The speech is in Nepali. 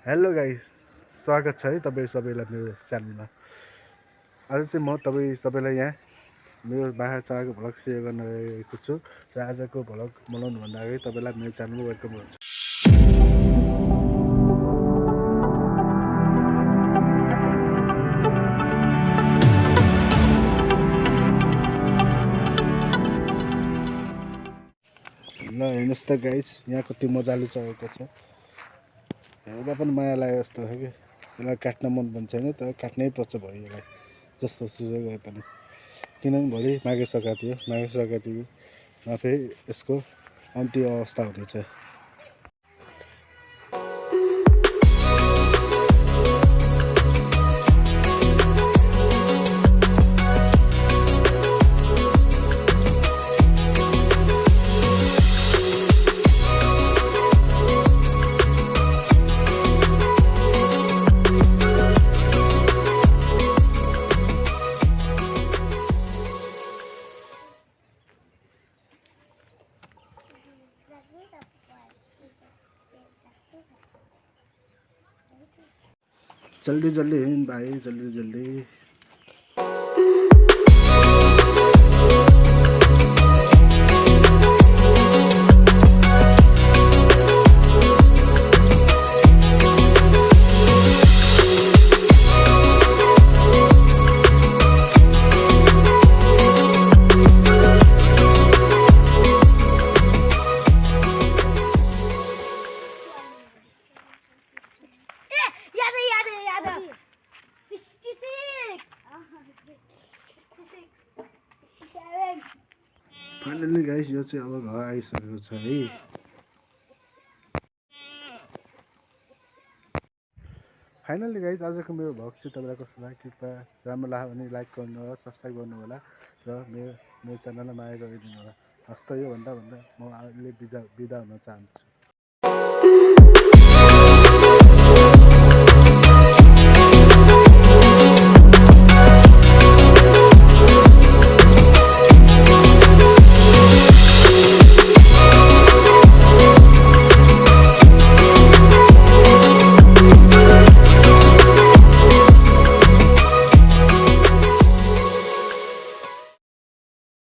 हेलो गाइस, स्वागत छ है तपाईँ सबैलाई मेरो च्यानलमा। आज चाहिँ म तपाईँ सबैलाई यहाँ मेरो बाख्रा चराको भ्लग सेयर गर्न गएको छु र आजको भ्लग बनाउनुभन्दा अगाडि तपाईँलाई मेरो च्यानलमा वेलकम गर्छु। ल हेर्नुहोस् त गाइस, यहाँ कति मजाले चरेको छ। हेर्दा पनि माया लाग्यो जस्तो हो कि। यसलाई काट्न मन पनि छैन, तर काट्नै पर्छ भयो यसलाई जस्तो सुझो गए पनि, किनभने भोलि माघे सङ्क्रान्ति हो। माघे सङ्क्रान्तिमा फेरि यसको अन्तिम अवस्था हुनेछ। जल्दी जल्दी हिँड भाइ, जल्दी जल्दी। फाइनली गाइस, यो चाहिँ अब घर आइसकेको छ है। फाइनली गाइस, आजको मेरो भ्लग चाहिँ तपाईँलाई कस्तो लाग्यो? कृपया राम्रो लाग्यो भने लाइक गर्नु होला, सब्सक्राइब गर्नु होला र मेरो च्यानललाई माया गरिदिनु होला। हस्त यो भन्दा म अहिले बिदा हुन चाहन्छु।